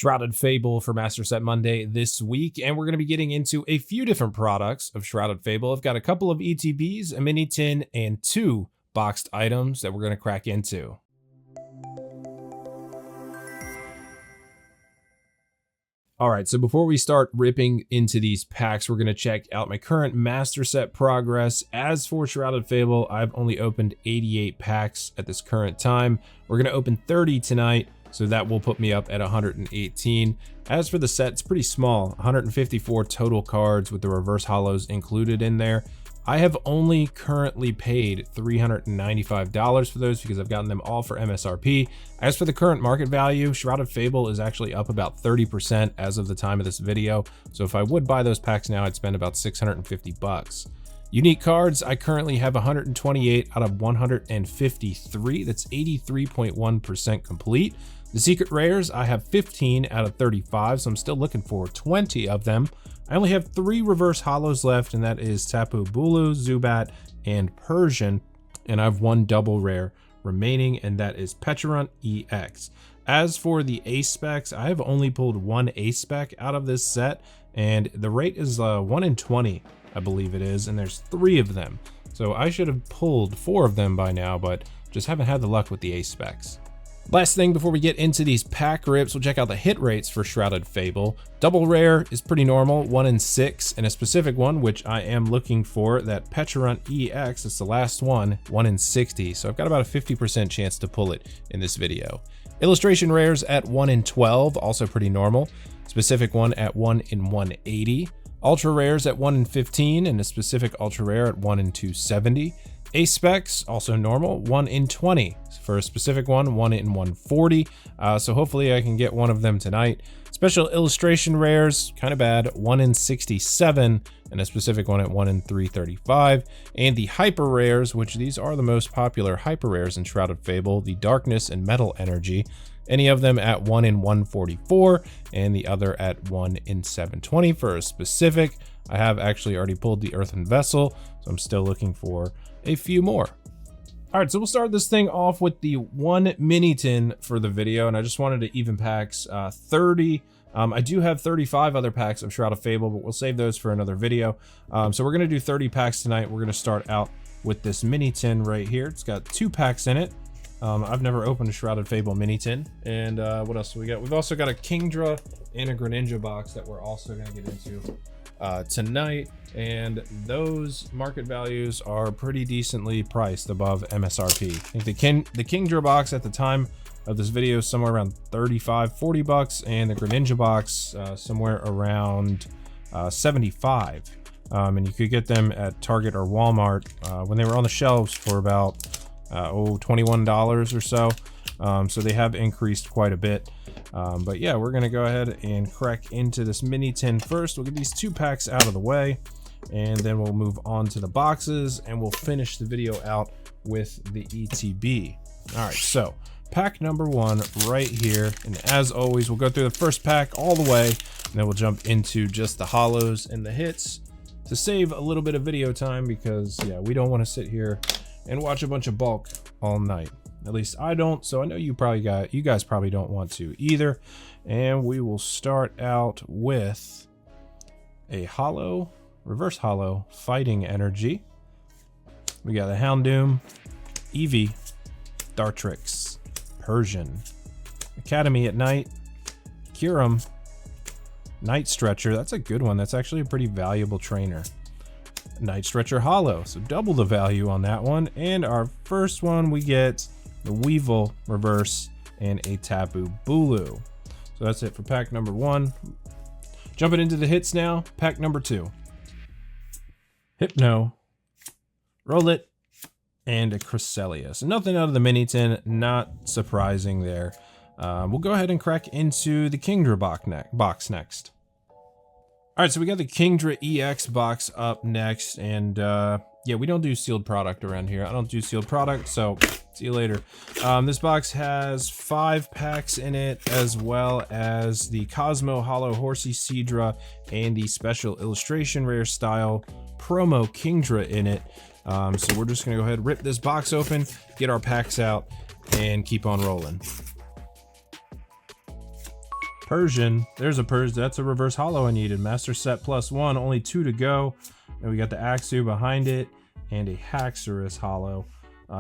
Shrouded Fable for Master Set Monday this week, and we're going to be getting into a few different products of Shrouded Fable. I've got a couple of ETBs, a mini tin, and 2 boxed items that we're going to crack into. All right, so before we start ripping into these packs, we're going to check out my current Master Set progress. As for Shrouded Fable, I've only opened 88 packs at this current time. We're going to open 30 tonight. So that will put me up at 118. As for the set, it's pretty small, 154 total cards with the reverse hollows included in there. I have only currently paid $395 for those because I've gotten them all for MSRP. As for the current market value, Shrouded Fable is actually up about 30% as of the time of this video. So if I would buy those packs now, I'd spend about 650 bucks. Unique cards, I currently have 128 out of 153. That's 83.1% complete. The secret rares, I have 15 out of 35, so I'm still looking for 20 of them. I only have 3 reverse hollows left, and that is Tapu Bulu, Zubat, and Persian. And I have 1 double rare remaining, and that is Pecharunt EX. As for the ace specs, I have only pulled 1 ace spec out of this set, and the rate is 1 in 20, I believe it is, and there's 3 of them. So I should have pulled 4 of them by now, but just haven't had the luck with the ace specs. Last thing before we get into these pack rips, we'll check out the hit rates for Shrouded Fable. Double rare is pretty normal, 1 in 6, and a specific one, which I am looking for, that Pecharunt EX, it's the last one, 1 in 60. So I've got about a 50% chance to pull it in this video. Illustration rares at 1 in 12, also pretty normal. Specific one at 1 in 180. Ultra rares at 1 in 15, and a specific ultra rare at 1 in 270. Ace specs, also normal, 1 in 20. For a specific one, 1 in 140. So hopefully I can get one of them tonight. Special illustration rares, kind of bad, 1 in 67, and a specific one at 1 in 335. And the hyper rares, which these are the most popular hyper rares in Shrouded Fable, the Darkness and Metal Energy. Any of them at 1 in 144, and the other at 1 in 720. For a specific, I have actually already pulled the Earthen Vessel, so I'm still looking for a few more. All right, so we'll start this thing off with the 1 mini tin for the video, and I just wanted to even packs 30. I do have 35 other packs of Shrouded Fable, but we'll save those for another video. So we're gonna do 30 packs tonight. We're gonna start out with this mini tin right here. It's got 2 packs in it. I've never opened a Shrouded Fable mini tin. And what else do we got? We've also got a Kingdra and a Greninja box that we're also gonna get into tonight, and those market values are pretty decently priced above MSRP. I think the Kingdra box at the time of this video is somewhere around 35-40 bucks, and the Greninja box somewhere around 75. And you could get them at Target or Walmart when they were on the shelves for about $21 or so. So they have increased quite a bit. But yeah, we're gonna go ahead and crack into this mini tin first. We'll get these 2 packs out of the way, and then we'll move on to the boxes, and we'll finish the video out with the ETB. All right, so pack number 1 right here. And as always, we'll go through the first pack all the way, and then we'll jump into just the hollows and the hits to save a little bit of video time, because yeah, we don't want to sit here and watch a bunch of bulk all night. At least I don't, so I know you guys probably don't want to either. And we will start out with a hollow, reverse hollow, Fighting Energy. We got the Houndoom, Eevee, Dartrix, Persian, Academy at Night, Kyurem, Night Stretcher. That's a good one. That's actually a pretty valuable trainer. Night Stretcher Hollow, so double the value on that one. And our first one, we get the Weevil reverse and a Tapu Bulu. So that's it for pack number 1. Jumping into the hits now. Pack number 2. Hypno, Rowlet, and a Cresselia. Nothing out of the mini tin, not surprising there. We'll go ahead and crack into the Kingdra box next. All right, so we got the Kingdra EX box up next, and yeah, we don't do sealed product around here. I don't do sealed product, so see you later. This box has 5 packs in it, as well as the Cosmo Hollow Horsey Seadra and the special illustration rare style promo Kingdra in it. So we're just gonna go ahead and rip this box open, get our packs out, and keep on rolling. Persian. There's a Persian. That's a reverse holo I needed. Master set +1, only 2 to go. And we got the Axu behind it and a Haxorus holo.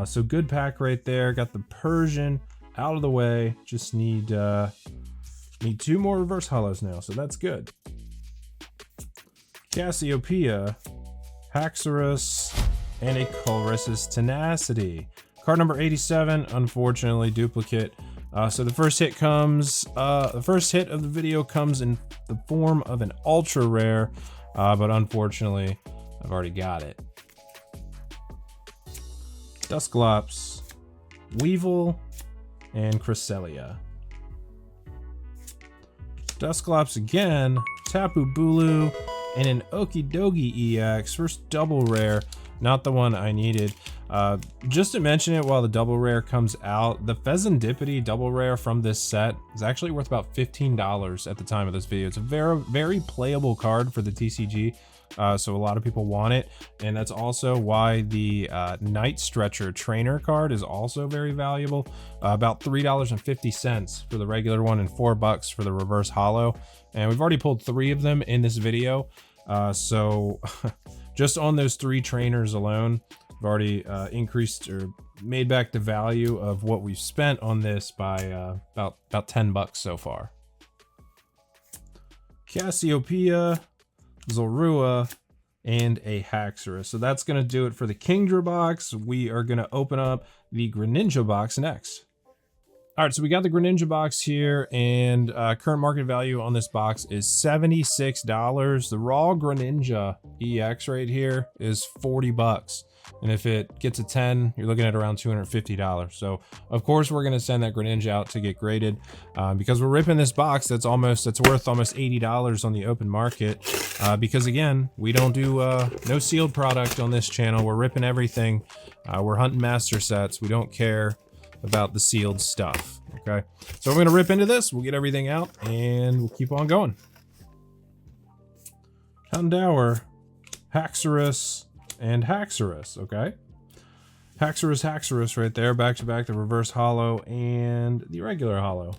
So good pack right there. Got the Persian out of the way. Just need 2 more reverse holos now, so that's good. Cassiopeia, Haxorus, and a Colress's Tenacity. Card number 87, unfortunately duplicate. So the first hit of the video comes in the form of an ultra rare, but unfortunately I've already got it. Dusclops, Weevil, and Cresselia. Dusclops again, Tapu Bulu, and an Okidogi EX. First double rare, not the one I needed. Just to mention it while the double rare comes out, the Pheasantipity double rare from this set is actually worth about $15 at the time of this video. It's a very playable card for the TCG. So a lot of people want it, and that's also why the Night Stretcher trainer card is also very valuable. About $3.50 for the regular one and $4 for the reverse holo. And we've already pulled 3 of them in this video. So just on those 3 trainers alone, we've already increased or made back the value of what we've spent on this by about $10 so far. Cassiopeia, Zorua, and a Haxorus. So that's going to do it for the Kingdra box. We are going to open up the Greninja box next. All right, so we got the Greninja box here, and current market value on this box is $76. The raw Greninja EX right here is $40. And if it gets a 10, you're looking at around $250. So of course we're gonna send that Greninja out to get graded because we're ripping this box that's worth almost $80 on the open market. Because again, we don't do no sealed product on this channel. We're ripping everything. We're hunting master sets. We don't care about the sealed stuff. Okay, so we're gonna rip into this. We'll get everything out and we'll keep on going. Houndour, Haxorus, and Haxorus. Okay, Haxorus right there, back to back, the reverse holo and the regular holo.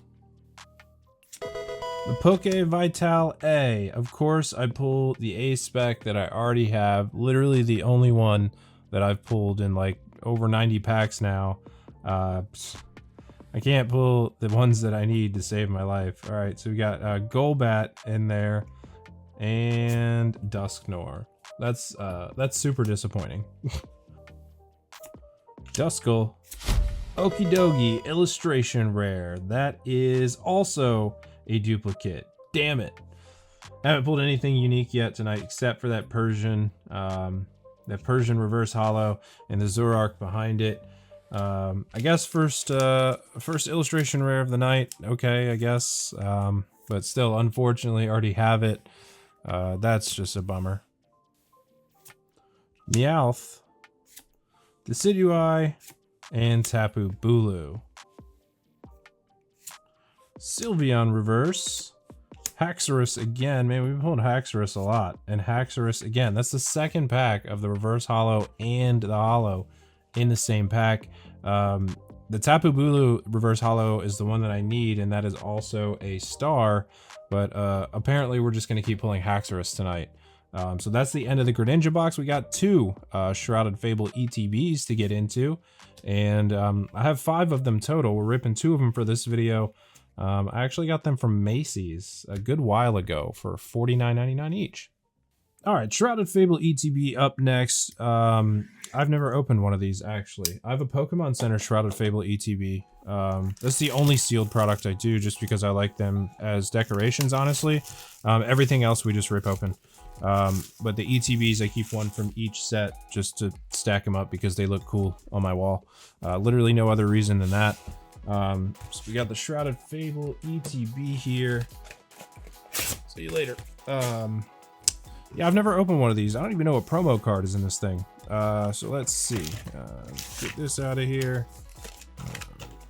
The Poke Vital A. Of course, I pull the A spec that I already have. Literally the only one that I've pulled in like over 90 packs now. I can't pull the ones that I need to save my life. All right, so we got Golbat in there and Dusknoir. That's super disappointing. Duskull, Okidogi illustration rare. That is also a duplicate. Damn it. I haven't pulled anything unique yet tonight except for that Persian reverse holo and the Zoroark behind it. I guess first illustration rare of the night. Okay, I guess. But still, unfortunately, already have it. That's just a bummer. Meowth, Decidueye, and Tapu Bulu. Sylveon reverse. Haxorus again. Man, we've been pulling Haxorus a lot. And Haxorus again. That's the second pack of the reverse holo and the holo in the same pack. The Tapu Bulu reverse holo is the one that I need, and that is also a star. But apparently we're just going to keep pulling Haxorus tonight. So that's the end of the Greninja box. We got 2 Shrouded Fable ETBs to get into, and I have 5 of them total. We're ripping 2 of them for this video. I actually got them from Macy's a good while ago for $49.99 each. All right, Shrouded Fable ETB up next. I've never opened one of these, actually. I have a Pokemon Center Shrouded Fable ETB. That's the only sealed product I do, just because I like them as decorations, honestly. Everything else we just rip open. But the ETBs, I keep one from each set just to stack them up because they look cool on my wall. Literally no other reason than that. So we got the Shrouded Fable ETB here. See you later. Yeah, I've never opened one of these. I don't even know what promo card is in this thing. So let's see. Get this out of here.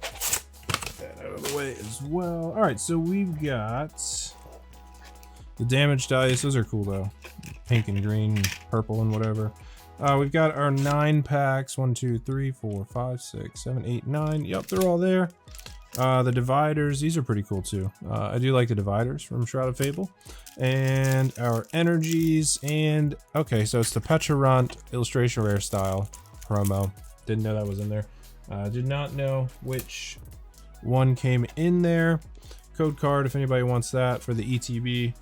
Get that out of the way as well. All right, so we've got the damage dice. Those are cool though. Pink and green, and purple and whatever. We've got our 9 packs. 1, 2, 3, 4, 5, 6, 7, 8, 9. Yep, they're all there. The dividers, these are pretty cool too. I do like the dividers from Shrouded Fable. And our energies, and okay, so it's the Petrarant illustration rare style promo. Didn't know that was in there. Did not know which one came in there. Code card if anybody wants that for the ETB.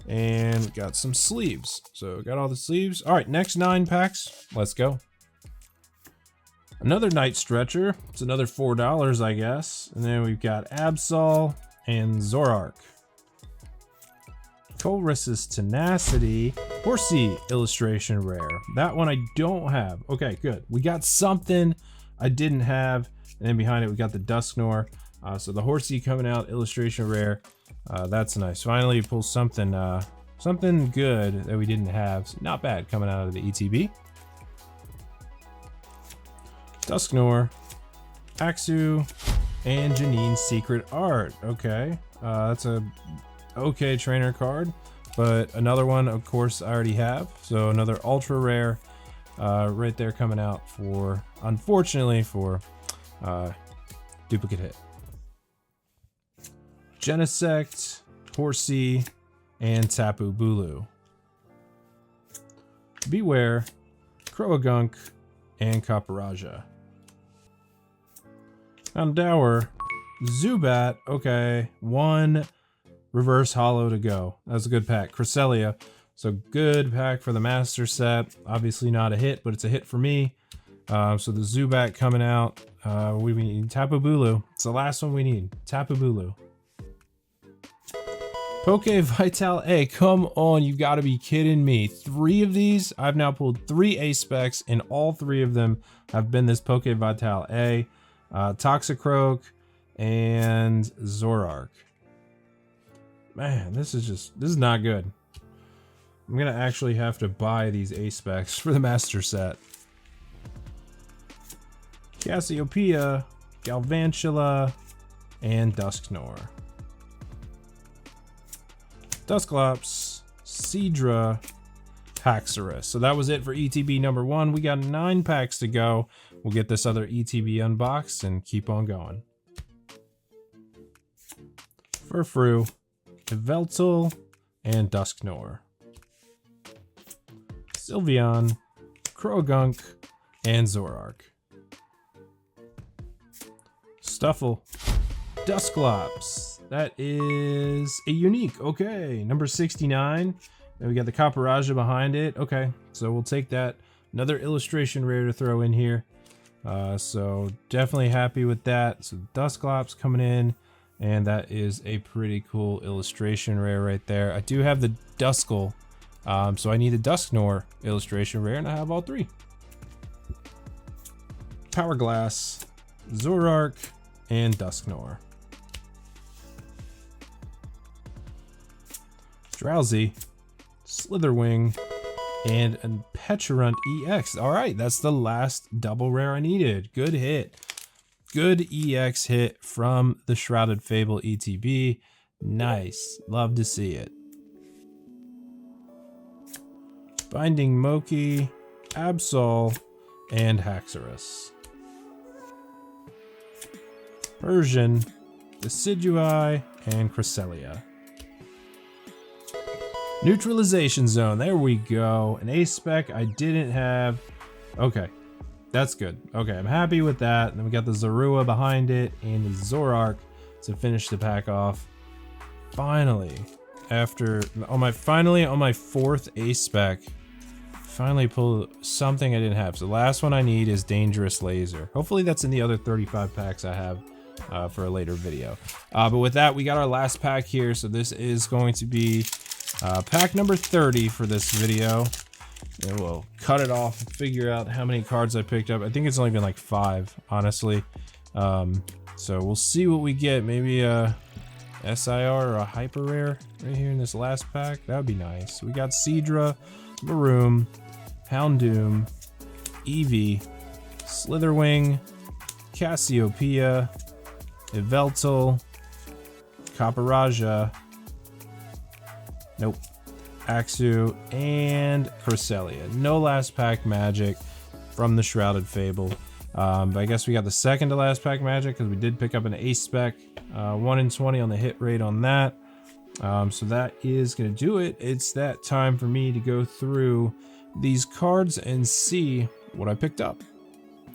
And got some sleeves. So got all the sleeves. All right, next 9 packs. Let's go. Another Night Stretcher. It's another $4, I guess. And then we've got Absol and Zorark. Colress's Tenacity. Horsey illustration rare. That one I don't have. Okay, good. We got something I didn't have. And then behind it, we got the Dusknoir. So the Horsey coming out, illustration rare. That's nice. Finally, pull something something good that we didn't have. So not bad coming out of the ETB. Dusknoir, Axu, and Janine's Secret Art. Okay, that's a okay trainer card, but another one, of course, I already have. So another ultra rare right there coming out for, unfortunately, for duplicate hit. Genesect, Horsey, and Tapu Bulu. Beware, Croagunk, and Caparaja. Houndour, Zubat, okay, 1 reverse holo to go. That's a good pack. Cresselia, so good pack for the master set. Obviously not a hit, but it's a hit for me. So the Zubat coming out. We need Tapu Bulu. It's the last one we need. Tapu Bulu. Poke Vital A, come on, you gotta be kidding me. 3 of these, I've now pulled 3 A specs, and all 3 of them have been this Poke Vital A, Toxicroak, and Zorark. Man, this is not good. I'm gonna actually have to buy these A specs for the master set. Cassiopeia, Galvantula, and Dusknoir. Dusclops, Seadra, Haxorus. So that was it for ETB number 1. We got 9 packs to go. We'll get this other ETB unboxed and keep on going. Furfrou, Yveltal, and Dusknoir. Sylveon, Croagunk, and Zorark. Stuffle, Dusclops. That is a unique. Okay, number 69. Then we got the Caparaja behind it. Okay, so we'll take that. Another illustration rare to throw in here. So definitely happy with that. So Dusclops coming in, and that is a pretty cool illustration rare right there. I do have the Duskull, so I need a Dusknoir illustration rare, and I have all 3. Power Glass, Zorark, and Dusknoir. Drowsy, Slitherwing, and a Petrarant EX. All right, that's the last double rare I needed. Good hit. Good EX hit from the Shrouded Fable ETB. Nice. Love to see it. Binding Moki, Absol, and Haxorus. Persian, Decidueye, and Cresselia. Neutralization Zone, there we go. An A spec I didn't have. Okay, that's good. Okay, I'm happy with that. And then we got the Zorua behind it and the Zorark to finish the pack off. Finally, on my 4th A spec, finally pull something I didn't have. So the last one I need is Dangerous Laser. Hopefully that's in the other 35 packs I have for a later video. But with that, we got our last pack here. So this is going to be pack number 30 for this video, and we'll cut it off and figure out how many cards I picked up. I think it's only been like 5, honestly. So we'll see what we get. Maybe a SIR or a hyper rare right here in this last pack. That would be nice. We got Seadra, Maroon, Houndoom, Eevee, Slitherwing, Cassiopeia, Yveltal, Caparaja, nope, Axu, and Cresselia. No last pack magic from the Shrouded Fable. But I guess we got the second to last pack magic because we did pick up an ace spec, 1 in 20 on the hit rate on that. So that is going to do it. It's that time for me to go through these cards and see what I picked up.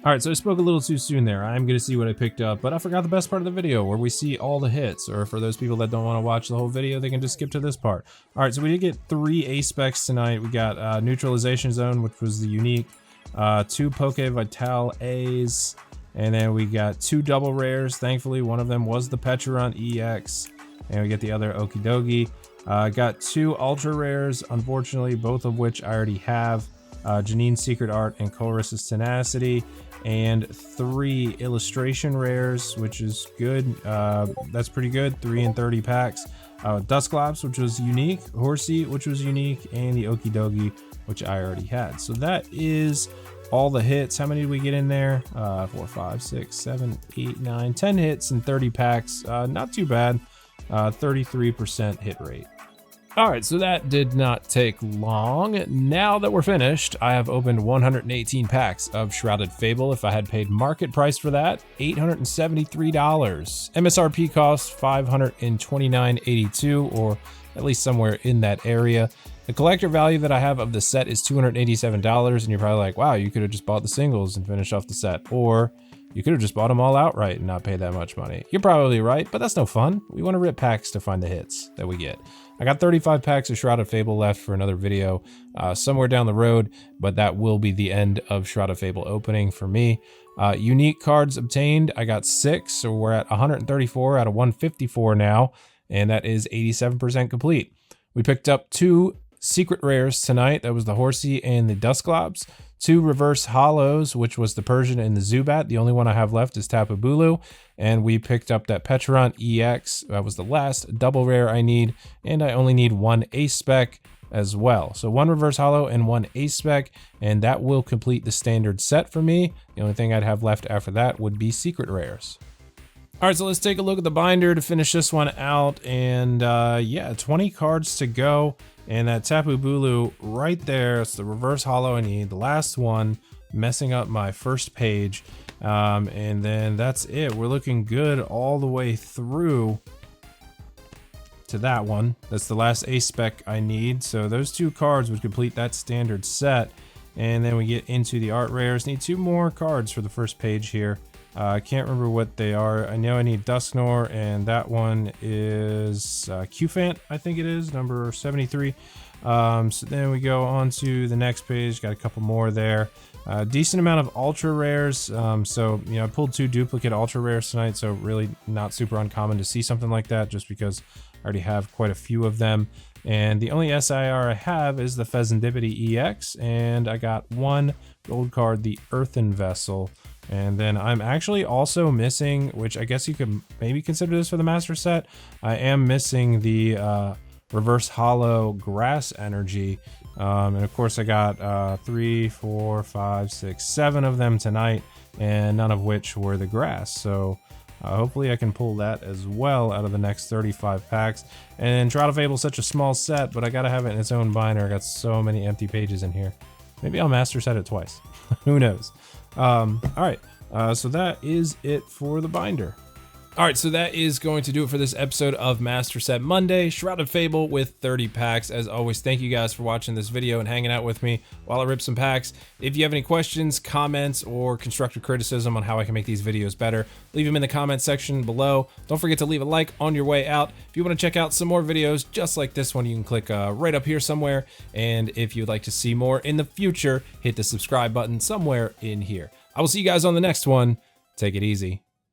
All right, so I spoke a little too soon there. I'm going to see what I picked up, but I forgot the best part of the video where we see all the hits, or for those people that don't want to watch the whole video, they can just skip to this part. All right, so we did get 3 ace specs tonight. We got Neutralization Zone, which was the unique, 2 Poke Vital A's, and then we got 2 double rares. Thankfully, one of them was the Pecharunt EX, and we get the other Okidogi. Got 2 ultra rares, unfortunately, both of which I already have. Janine's Secret Art and Colress's Tenacity, and 3 illustration rares, which is good. That's pretty good. 3 in 30 packs. Dusclops, which was unique, Horsey, which was unique, and the Okidogi, which I already had. So that is all the hits. How many did we get in there? 4, 5, 6, 7, 8, 9, 10 hits in 30 packs. Not too bad. 33% hit rate. All right, so that did not take long. Now that we're finished, I have opened 118 packs of Shrouded Fable. If I had paid market price for that, $873. MSRP cost $529.82, or at least somewhere in that area. The collector value that I have of the set is $287, and you're probably like, wow, you could have just bought the singles and finished off the set, or you could have just bought them all outright and not pay that much money. You're probably right, but that's no fun. We want to rip packs to find the hits that we get. I got 35 packs of Shrouded Fable left for another video somewhere down the road, but that will be the end of Shrouded Fable opening for me. Unique cards obtained, I got 6, so we're at 134 out of 154 now, and that is 87% complete. We picked up 2 secret rares tonight. That was the Horsey and the Dusclops. 2 reverse hollows, which was the Persian and the Zubat. The only one I have left is Tapu Bulu. And we picked up that Pecharunt EX. That was the last double rare I need. And I only need 1 ace spec as well. So 1 reverse hollow and 1 ace spec. And that will complete the standard set for me. The only thing I'd have left after that would be secret rares. All right, so let's take a look at the binder to finish this one out. And yeah, 20 cards to go. And that Tapu Bulu right there, it's the reverse hollow I need, the last one, messing up my first page. And then that's it. We're looking good all the way through to that one. That's the last ace spec I need. So those 2 cards would complete that standard set. And then we get into the art rares. Need 2 more cards for the first page here. I can't remember what they are. I know I need Dusknoir, and that one is Qfant, I think it is, number 73. So then we go on to the next page. Got a couple more there. Decent amount of ultra rares. So, you know, I pulled 2 duplicate ultra rares tonight, so really not super uncommon to see something like that, just because I already have quite a few of them. And the only SIR I have is the Fezandipity EX, and I got 1 gold card, the Earthen Vessel. And then I'm actually also missing, which I guess you could maybe consider this for the master set. I am missing the reverse hollow grass energy. And of course I got 3, 4, 5, 6, 7 of them tonight, and none of which were the grass. So hopefully I can pull that as well out of the next 35 packs. And Shrouded Fable is such a small set, but I gotta have it in its own binder. I got so many empty pages in here. Maybe I'll master set it twice. Who knows? All right, so that is it for the binder. All right, so that is going to do it for this episode of Master Set Monday, Shrouded Fable with 30 packs. As always, thank you guys for watching this video and hanging out with me while I rip some packs. If you have any questions, comments, or constructive criticism on how I can make these videos better, leave them in the comment section below. Don't forget to leave a like on your way out. If you want to check out some more videos just like this one, you can click right up here somewhere. And if you'd like to see more in the future, hit the subscribe button somewhere in here. I will see you guys on the next one. Take it easy.